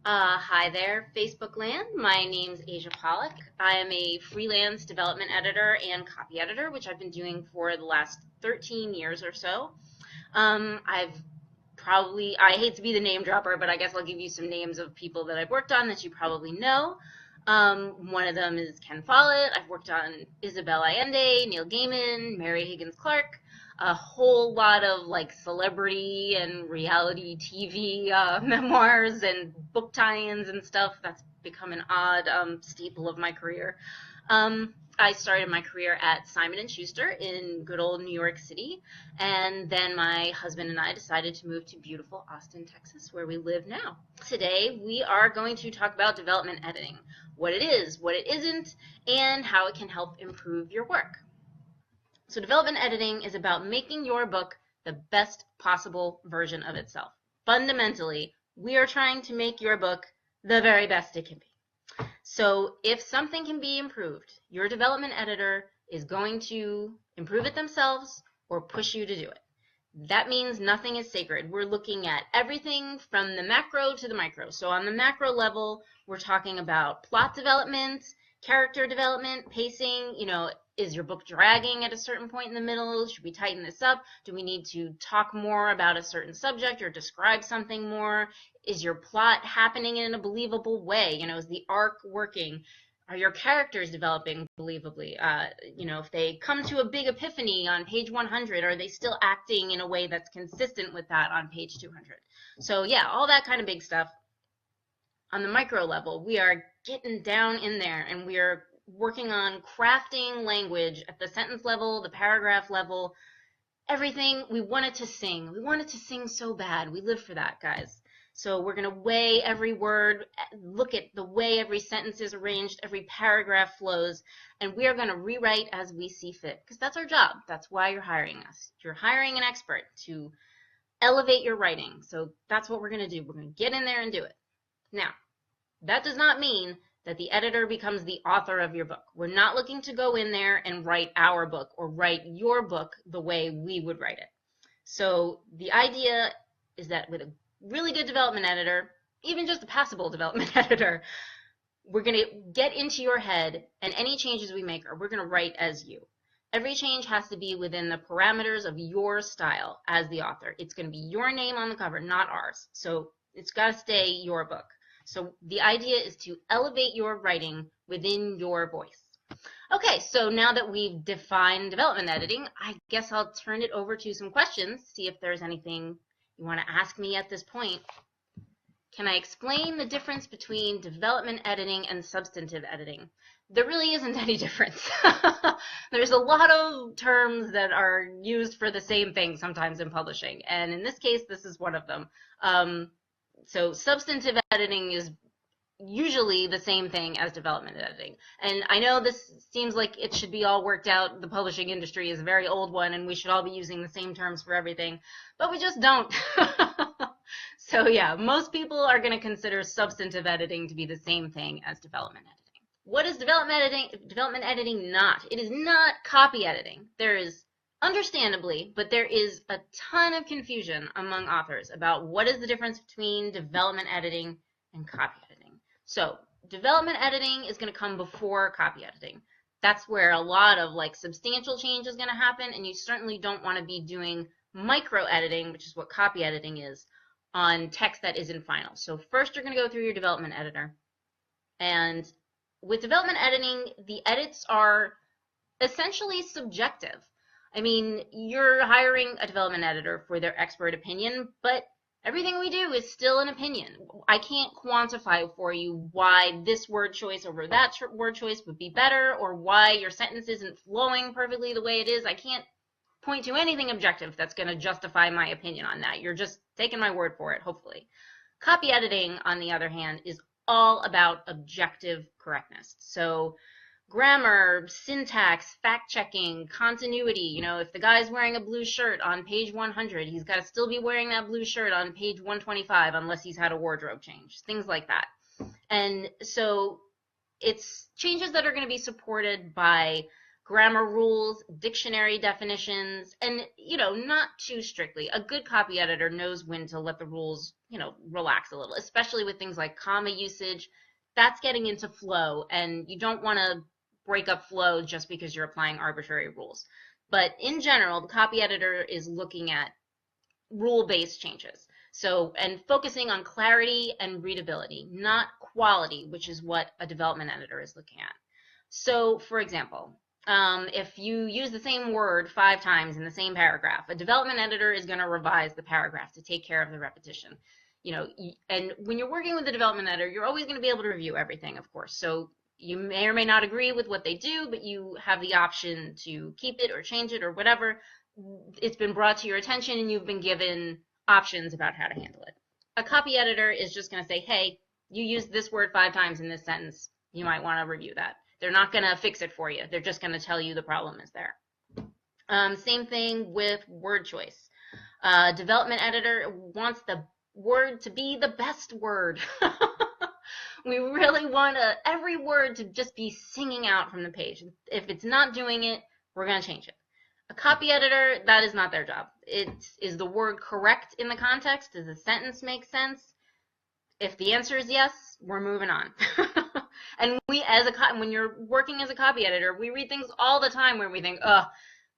Hi there, Facebook land. My name's Aja Pollock. I am a freelance development editor and copy editor, which I've been doing for the last 13 years or so. I've I hate to be the name dropper, but I guess I'll give you some names of people that I've worked on that you probably know. One of them is Ken Follett. I've worked on Isabelle Allende, Neil Gaiman, Mary Higgins Clark, a whole lot of like celebrity and reality TV memoirs and book tie-ins and stuff. That's become an odd staple of my career. I started my career at Simon & Schuster in good old New York City, and then my husband and I decided to move to beautiful Austin, Texas, where we live now. Today, we are going to talk about development editing, what it is, what it isn't, and how it can help improve your work. So development editing is about making your book the best possible version of itself. Fundamentally, we are trying to make your book the very best it can be. So if something can be improved, your development editor is going to improve it themselves or push you to do it. That means nothing is sacred. We're looking at everything from the macro to the micro. So on the macro level, we're talking about plot development, character development, pacing, is your book dragging at a certain point in the middle? Should we tighten this up? Do we need to talk more about a certain subject or describe something more? Is your plot happening in a believable way? Is the arc working? Are your characters developing believably? If they come to a big epiphany on page 100, are they still acting in a way that's consistent with that on page 200? So yeah, all that kind of big stuff. On the micro level, we are getting down in there and we are working on crafting language at the sentence level, the paragraph level, everything. We want it to sing. We want it to sing so bad. We live for that, guys. So we're going to weigh every word, look at the way every sentence is arranged, every paragraph flows, and we are going to rewrite as we see fit, because that's our job. That's why you're hiring us. You're hiring an expert to elevate your writing. So that's what we're going to do. We're going to get in there and do it. Now, that does not mean that the editor becomes the author of your book. We're not looking to go in there and write our book or write your book the way we would write it. So the idea is that with a really good development editor, even just a passable development editor, we're going to get into your head, and any changes we make, we're going to write as you. Every change has to be within the parameters of your style as the author. It's going to be your name on the cover, not ours. So it's got to stay your book. So the idea is to elevate your writing within your voice. Okay, so now that we've defined development editing, I guess I'll turn it over to some questions, see if there's anything you want to ask me at this point. Can I explain the difference between development editing and substantive editing? There really isn't any difference. There's a lot of terms that are used for the same thing sometimes in publishing, and in this case, this is one of them. So substantive editing is usually the same thing as development editing. And I know this seems like it should be all worked out. The publishing industry is a very old one, and we should all be using the same terms for everything, but we just don't. So yeah, most people are going to consider substantive editing to be the same thing as development editing. What is development editing not? It is not copy editing. There is, understandably, but there is a ton of confusion among authors about what is the difference between development editing and copy editing. So development editing is going to come before copy editing. That's where a lot of substantial change is going to happen, and you certainly don't want to be doing micro editing, which is what copy editing is, on text that isn't final. So first you're going to go through your development editor, and with development editing, the edits are essentially subjective. I mean, you're hiring a development editor for their expert opinion, but everything we do is still an opinion. I can't quantify for you why this word choice over that word choice would be better, or why your sentence isn't flowing perfectly the way it is. I can't point to anything objective that's going to justify my opinion on that. You're just taking my word for it, hopefully. Copy editing, on the other hand, is all about objective correctness. So grammar, syntax, fact-checking, continuity. If the guy's wearing a blue shirt on page 100, he's got to still be wearing that blue shirt on page 125 unless he's had a wardrobe change, things like that. And so it's changes that are going to be supported by grammar rules, dictionary definitions, and, you know, not too strictly. A good copy editor knows when to let the rules, you know, relax a little, especially with things like comma usage. That's getting into flow, and you don't want to break up flow just because you're applying arbitrary rules. But in general, the copy editor is looking at rule-based changes. So, and focusing on clarity and readability, not quality, which is what a development editor is looking at. So, for example, if you use the same word 5 times in the same paragraph, a development editor is going to revise the paragraph to take care of the repetition. You know, and when you're working with a development editor, you're always going to be able to review everything, of course. So you may or may not agree with what they do, but you have the option to keep it or change it or whatever. It's been brought to your attention and you've been given options about how to handle it. A copy editor is just going to say, hey, you used this word 5 times in this sentence. You might want to review that. They're not going to fix it for you. They're just going to tell you the problem is there. Same thing with word choice. Development editor wants the word to be the best word. We really want every word to just be singing out from the page. If it's not doing it, we're going to change it. A copy editor, that is not their job. Is the word correct in the context? Does the sentence make sense? If the answer is yes, we're moving on. And when you're working as a copy editor, we read things all the time where we think, oh,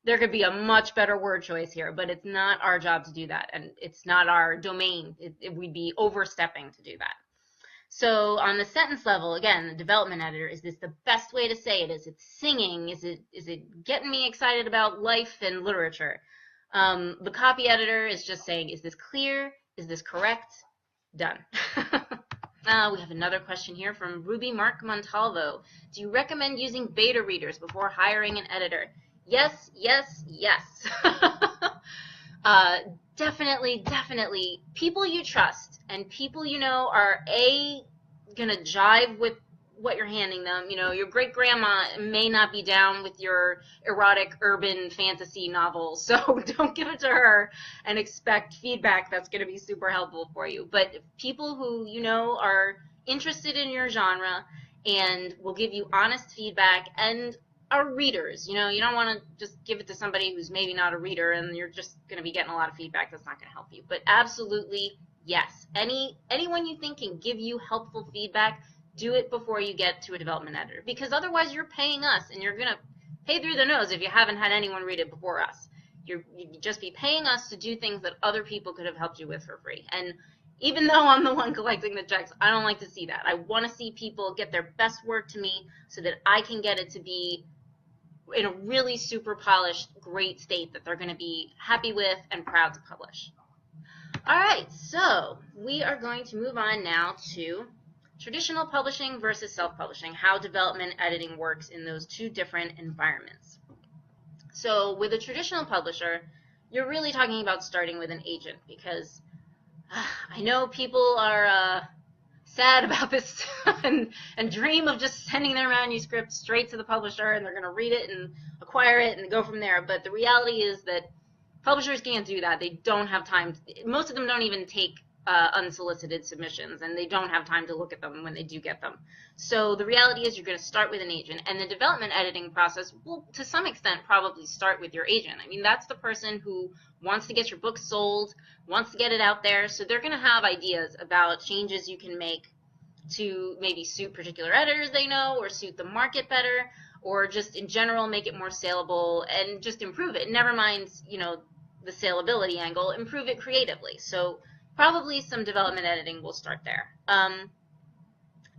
there could be a much better word choice here, but it's not our job to do that, and it's not our domain. We'd be overstepping to do that. So on the sentence level, again, the development editor, is this the best way to say it? Is it singing? Is it getting me excited about life and literature? The copy editor is just saying, is this clear? Is this correct? Done. We have another question here from Ruby Mark Montalvo. Do you recommend using beta readers before hiring an editor? Yes, yes, yes. Definitely. People you trust and people you know are gonna jive with what you're handing them. You know, your great grandma may not be down with your erotic urban fantasy novel, so don't give it to her and expect feedback that's gonna be super helpful for you. But people who you know are interested in your genre and will give you honest feedback and are readers. You know, you don't want to just give it to somebody who's maybe not a reader and you're just going to be getting a lot of feedback that's not going to help you. But absolutely, yes. Anyone you think can give you helpful feedback, do it before you get to a development editor. Because otherwise you're paying us and you're going to pay through the nose if you haven't had anyone read it before us. You'd just be paying us to do things that other people could have helped you with for free. And even though I'm the one collecting the checks, I don't like to see that. I want to see people get their best work to me so that I can get it to be in a really super polished, great state that they're going to be happy with and proud to publish. All right, so we are going to move on now to traditional publishing versus self-publishing, how development editing works in those two different environments. So with a traditional publisher, you're really talking about starting with an agent because I know people are sad about this and dream of just sending their manuscript straight to the publisher and they're going to read it and acquire it and go from there. But the reality is that publishers can't do that. They don't have time. Most of them don't even take unsolicited submissions, and they don't have time to look at them when they do get them. So the reality is you're going to start with an agent, and the development editing process will, to some extent, probably start with your agent. I mean, that's the person who wants to get your book sold, wants to get it out there, so they're going to have ideas about changes you can make to maybe suit particular editors they know, or suit the market better, or just in general make it more saleable and just improve it. Never mind, you know, the saleability angle, improve it creatively. So probably some development editing will start there.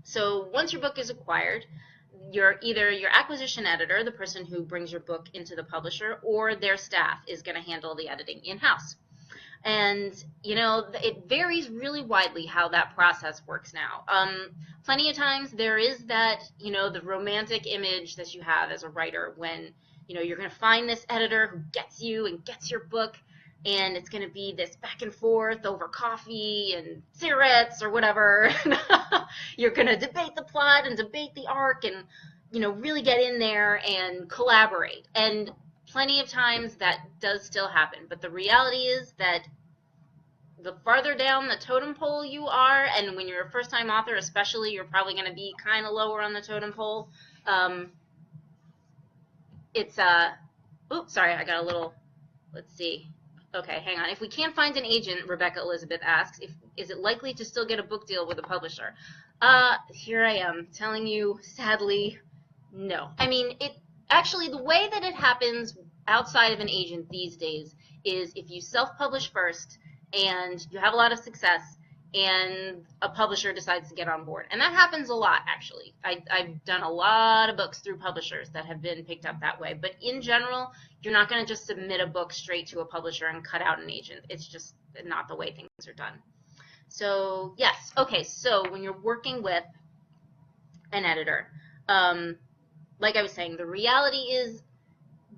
So once your book is acquired, either your acquisition editor, the person who brings your book into the publisher, or their staff is going to handle the editing in-house. And, you know, it varies really widely how that process works now. Plenty of times there is that, you know, the romantic image that you have as a writer when, you know, you're going to find this editor who gets you and gets your book, and it's going to be this back and forth over coffee and cigarettes or whatever. You're going to debate the plot and debate the arc and, you know, really get in there and collaborate. And plenty of times that does still happen. But the reality is that the farther down the totem pole you are, and when you're a first-time author especially, you're probably going to be kind of lower on the totem pole, it's oops, sorry, I got a little, let's see. Okay, hang on. If we can't find an agent, Rebecca Elizabeth asks, is it likely to still get a book deal with a publisher? Here I am telling you, sadly, no. I mean, it actually, the way that it happens outside of an agent these days is if you self-publish first and you have a lot of success and a publisher decides to get on board. And that happens a lot, actually. I've done a lot of books through publishers that have been picked up that way. But in general, you're not going to just submit a book straight to a publisher and cut out an agent. It's just not the way things are done. So, yes. Okay, so when you're working with an editor, like I was saying, the reality is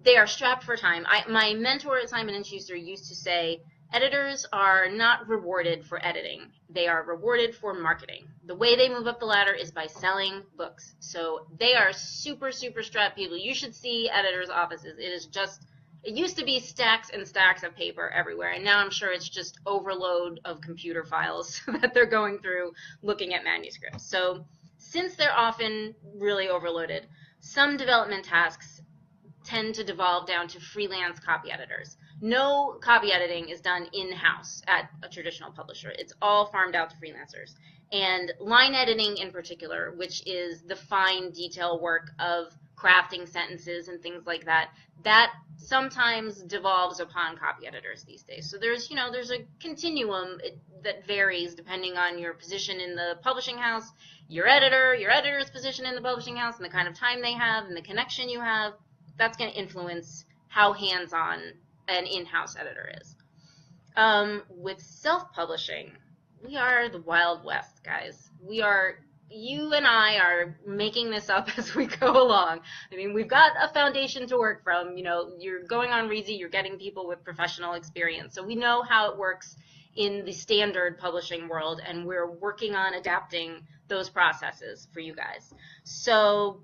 they are strapped for time. My mentor at Simon & Schuster used to say, editors are not rewarded for editing. They are rewarded for marketing. The way they move up the ladder is by selling books. So they are super, super strapped people. You should see editors' offices. It is just, it used to be stacks and stacks of paper everywhere, and now I'm sure it's just overload of computer files that they're going through looking at manuscripts. So since they're often really overloaded, some development tasks tend to devolve down to freelance copy editors. No copy editing is done in-house at a traditional publisher. It's all farmed out to freelancers. And line editing in particular, which is the fine detail work of crafting sentences and things like that, that sometimes devolves upon copy editors these days. So there's, you know, there's a continuum that varies depending on your position in the publishing house, your editor's position in the publishing house, and the kind of time they have and the connection you have. That's going to influence how hands-on an in-house editor is. With self-publishing, we are the Wild West, guys. You and I are making this up as we go along. I mean, we've got a foundation to work from. You know, you're going on Reezy, you're getting people with professional experience. So we know how it works in the standard publishing world, and we're working on adapting those processes for you guys. So,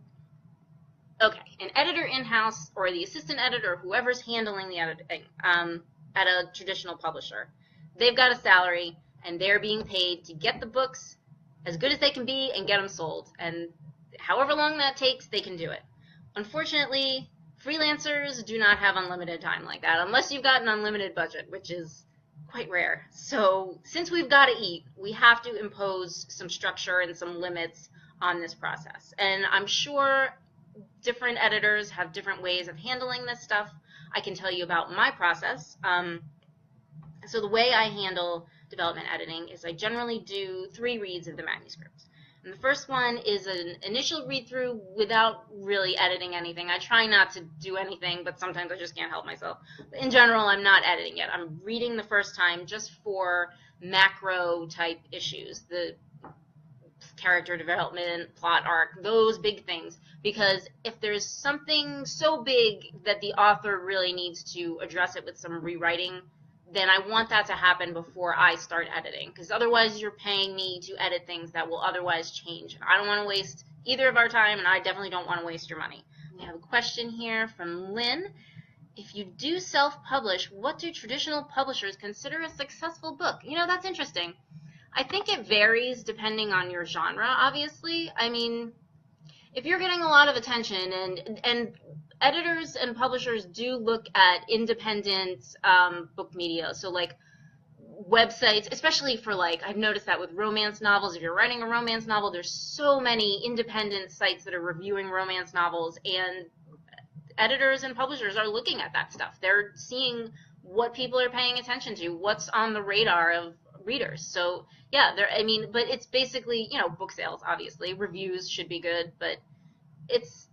okay, an editor in-house or the assistant editor, whoever's handling the editing at a traditional publisher, they've got a salary and they're being paid to get the books as good as they can be and get them sold. And however long that takes, they can do it. Unfortunately, freelancers do not have unlimited time like that unless you've got an unlimited budget, which is quite rare. So since we've got to eat, we have to impose some structure and some limits on this process. And I'm sure different editors have different ways of handling this stuff. I can tell you about my process. So the way I handle development editing is I generally do 3 reads of the manuscript. And the first one is an initial read-through without really editing anything. I try not to do anything, but sometimes I just can't help myself. But in general, I'm not editing it. I'm reading the first time just for macro-type issues, the character development, plot arc, those big things. Because if there's something so big that the author really needs to address it with some rewriting, then I want that to happen before I start editing. Because otherwise you're paying me to edit things that will otherwise change. I don't want to waste either of our time, and I definitely don't want to waste your money. We have a question here from Lynn. If you do self-publish, what do traditional publishers consider a successful book? You know, that's interesting. I think it varies depending on your genre, obviously. I mean, if you're getting a lot of attention, and editors and publishers do look at independent book media, so like websites, especially for like, I've noticed that with romance novels. If you're writing a romance novel, there's so many independent sites that are reviewing romance novels, and editors and publishers are looking at that stuff. They're seeing what people are paying attention to, what's on the radar of readers. So yeah, I mean, but it's basically, you know, book sales, obviously. Reviews should be good, but it's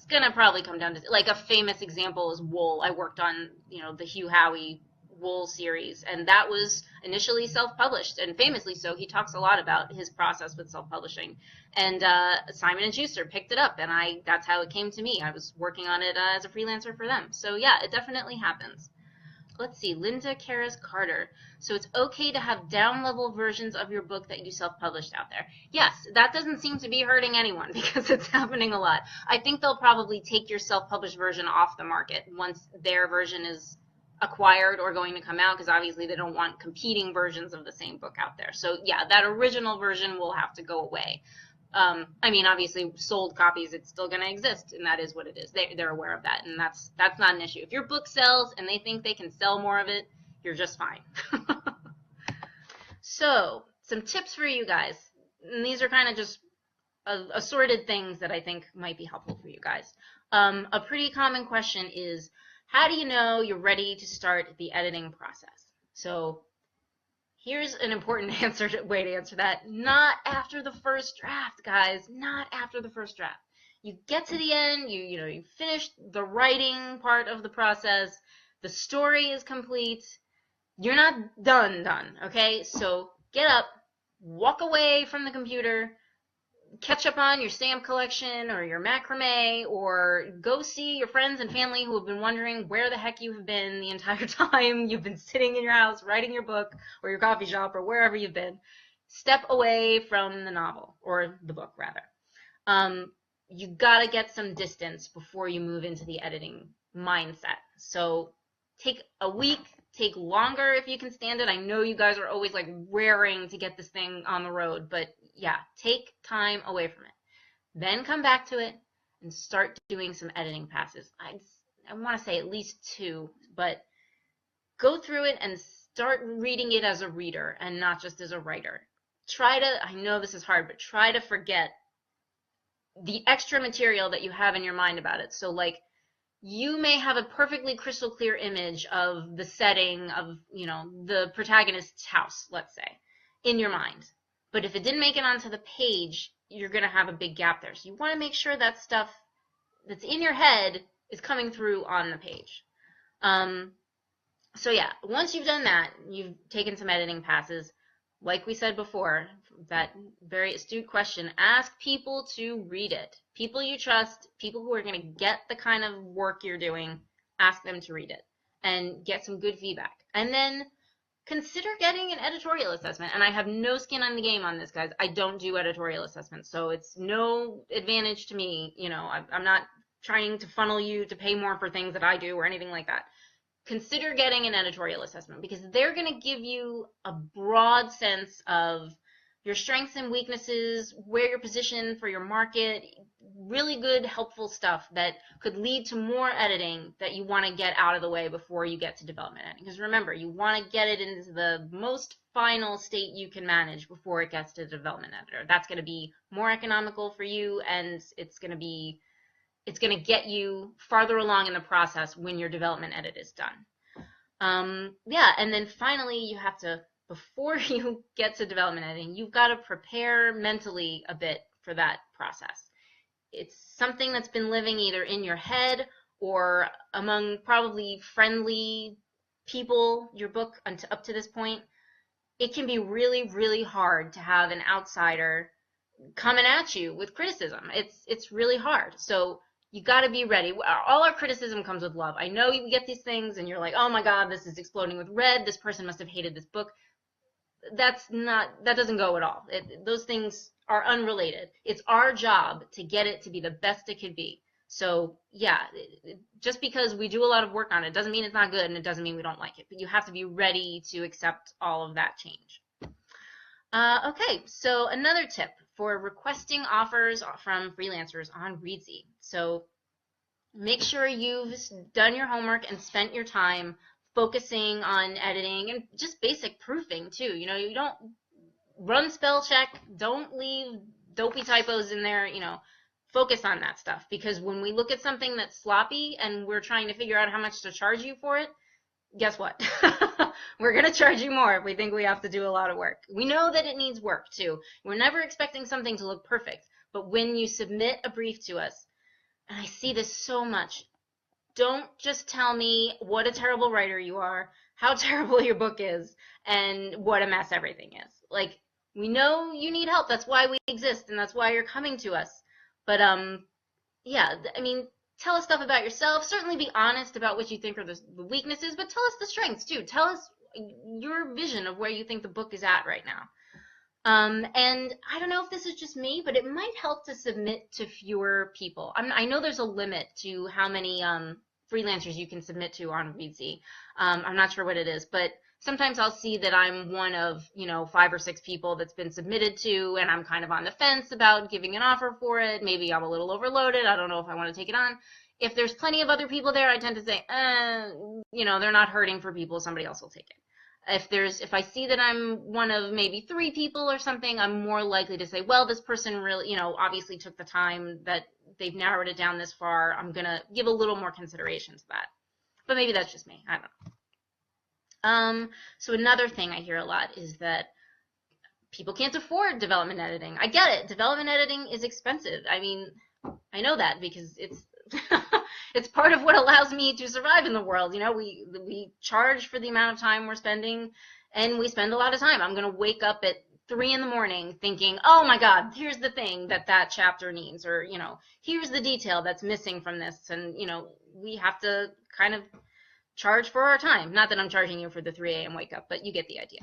gonna probably come down to, like, a famous example is Wool. I worked on, you know, the Hugh Howey Wool series, and that was initially self-published, and famously so. He talks a lot about his process with self-publishing, and Simon & Schuster picked it up, and that's how it came to me. I was working on it as a freelancer for them. So yeah, it definitely happens. Let's see, Linda Karras Carter. So it's okay to have down-level versions of your book that you self-published out there. Yes, that doesn't seem to be hurting anyone because it's happening a lot. I think they'll probably take your self-published version off the market once their version is acquired or going to come out, because obviously they don't want competing versions of the same book out there. So yeah, that original version will have to go away. I mean, obviously, sold copies, it's still going to exist, and that is what it is. They're aware of that, and that's not an issue. If your book sells and they think they can sell more of it, you're just fine. So, some tips for you guys. And these are kind of just assorted things that I think might be helpful for you guys. A pretty common question is, how do you know you're ready to start the editing process? So here's an important way to answer that. Not after the first draft, guys. Not after the first draft. You get to the end, you finished the writing part of the process, the story is complete, you're not done, okay? So get up, walk away from the computer, catch up on your stamp collection or your macrame, or go see your friends and family who have been wondering where the heck you have been the entire time you've been sitting in your house writing your book or your coffee shop or wherever you've been. Step away from the novel, or the book rather. You gotta get some distance before you move into the editing mindset. So take a week, take longer if you can stand it. I know you guys are always like raring to get this thing on the road, but yeah, take time away from it. Then come back to it and start doing some editing passes. I want to say at least 2, but go through it and start reading it as a reader and not just as a writer. I know this is hard, but try to forget the extra material that you have in your mind about it. So like, you may have a perfectly crystal clear image of the setting of, the protagonist's house, let's say, in your mind. But if it didn't make it onto the page, you're going to have a big gap there. So you want to make sure that stuff that's in your head is coming through on the page. So yeah, once you've done that, you've taken some editing passes. Like we said before, that very astute question, ask people to read it. People you trust, people who are going to get the kind of work you're doing, ask them to read it and get some good feedback. And then consider getting an editorial assessment. And I have no skin on the game on this, guys. I don't do editorial assessments, so it's no advantage to me. I'm not trying to funnel you to pay more for things that I do or anything like that. Consider getting an editorial assessment, because they're going to give you a broad sense of your strengths and weaknesses, where you're positioned for your market, really good, helpful stuff that could lead to more editing that you want to get out of the way before you get to development editing. Because remember, you want to get it into the most final state you can manage before it gets to the development editor. That's going to be more economical for you, and it's going to get you farther along in the process when your development edit is done. Yeah, and then finally you have to, before you get to development editing, you've got to prepare mentally a bit for that process. It's something that's been living either in your head or among probably friendly people, your book up to this point. It can be really, really hard to have an outsider coming at you with criticism. It's really hard. So you got to be ready. All our criticism comes with love. I know you get these things and you're like, oh my God, this is exploding with red. This person must have hated this book. That doesn't go at all. Those things are unrelated. It's our job to get it to be the best it could be. So yeah, just because we do a lot of work on it doesn't mean it's not good, and it doesn't mean we don't like it. But you have to be ready to accept all of that change. Okay, so another tip for requesting offers from freelancers on Reedsy. So make sure you've done your homework and spent your time focusing on editing and just basic proofing too. You don't run spell check, don't leave dopey typos in there, focus on that stuff, because when we look at something that's sloppy and we're trying to figure out how much to charge you for it, guess what? We're going to charge you more if we think we have to do a lot of work. We know that it needs work too. We're never expecting something to look perfect, but when you submit a brief to us, and I see this so much, don't just tell me what a terrible writer you are, how terrible your book is, and what a mess everything is. Like, we know you need help. That's why we exist, and that's why you're coming to us. But, yeah, I mean, tell us stuff about yourself. Certainly be honest about what you think are the weaknesses, but tell us the strengths, too. Tell us your vision of where you think the book is at right now. And I don't know if this is just me, but it might help to submit to fewer people. I know there's a limit to how many freelancers you can submit to on Reedsy. I'm not sure what it is, but sometimes I'll see that I'm one of, 5 or 6 people that's been submitted to, and I'm kind of on the fence about giving an offer for it. Maybe I'm a little overloaded. I don't know if I want to take it on. If there's plenty of other people there, I tend to say, they're not hurting for people. Somebody else will take it. If I see that I'm one of maybe 3 people or something, I'm more likely to say, well, this person really, obviously took the time that they've narrowed it down this far. I'm going to give a little more consideration to that. But maybe that's just me. I don't know. So another thing I hear a lot is that people can't afford development editing. I get it. Development editing is expensive. I mean, I know that because it's it's part of what allows me to survive in the world. We charge for the amount of time we're spending, and we spend a lot of time. I'm going to wake up at 3 in the morning thinking, oh my God, here's the thing that chapter needs, or, here's the detail that's missing from this. And, we have to kind of charge for our time. Not that I'm charging you for the 3 a.m. wake up, but you get the idea.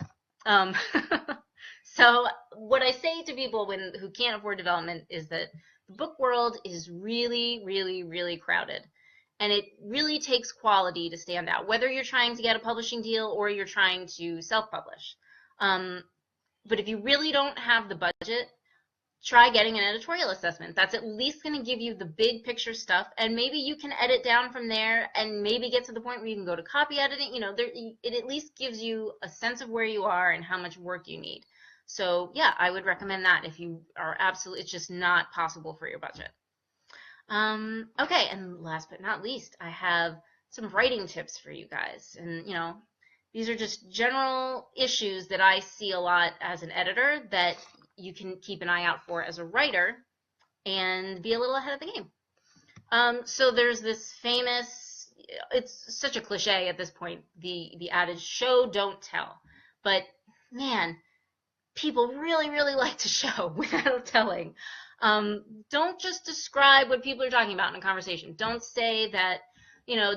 So what I say to people who can't afford development is that the book world is really, really, really crowded. And it really takes quality to stand out, whether you're trying to get a publishing deal or you're trying to self-publish. But if you really don't have the budget, try getting an editorial assessment. That's at least going to give you the big picture stuff, and maybe you can edit down from there and maybe get to the point where you can go to copy editing. It at least gives you a sense of where you are and how much work you need. So yeah, I would recommend that if you are absolutely, it's just not possible for your budget. Okay, and last but not least, I have some writing tips for you guys. And, these are just general issues that I see a lot as an editor that you can keep an eye out for as a writer and be a little ahead of the game. So there's this famous, it's such a cliche at this point, the adage, show, don't tell. But man, people really, really like to show without telling. Don't just describe what people are talking about in a conversation. Don't say that,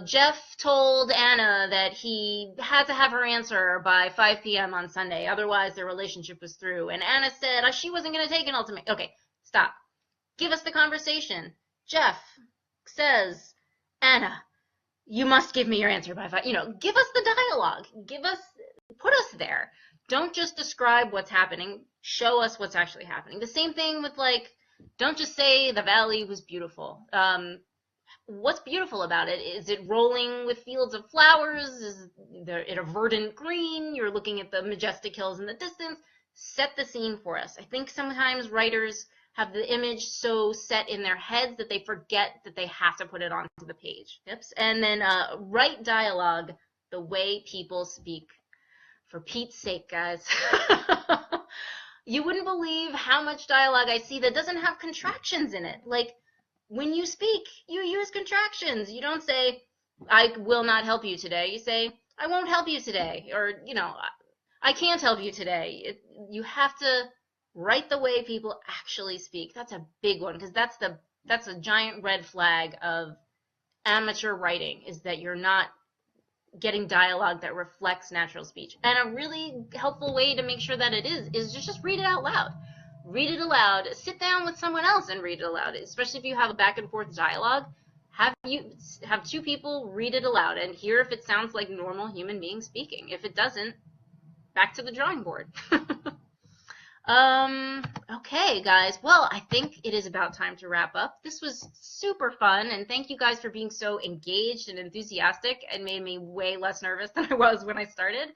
Jeff told Anna that he had to have her answer by 5 p.m. on Sunday, otherwise their relationship was through. And Anna said she wasn't going to take an ultimatum. Okay, stop. Give us the conversation. Jeff says, Anna, you must give me your answer by 5. Give us the dialogue. Put us there. Don't just describe what's happening. Show us what's actually happening. The same thing with, don't just say the valley was beautiful. What's beautiful about it? Is it rolling with fields of flowers? Is it a verdant green? You're looking at the majestic hills in the distance. Set the scene for us. I think sometimes writers have the image so set in their heads that they forget that they have to put it onto the page. Oops. And then write dialogue the way people speak. For Pete's sake, guys. You wouldn't believe how much dialogue I see that doesn't have contractions in it. When you speak, you use contractions. You don't say, I will not help you today. You say, I won't help you today. Or, I can't help you today. You have to write the way people actually speak. That's a big one, because that's a giant red flag of amateur writing, is that you're not getting dialogue that reflects natural speech. And a really helpful way to make sure that it is just read it out loud. Read it aloud. Sit down with someone else and read it aloud, especially if you have a back and forth dialogue. Have 2 people read it aloud and hear if it sounds like normal human beings speaking. If it doesn't, back to the drawing board. Okay, guys. Well, I think it is about time to wrap up. This was super fun, and thank you guys for being so engaged and enthusiastic. It made me way less nervous than I was when I started.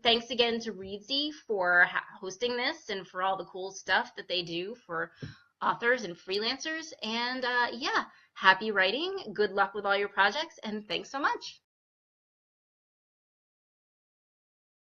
Thanks again to Reedsy for hosting this and for all the cool stuff that they do for authors and freelancers. And yeah, happy writing. Good luck with all your projects, and thanks so much.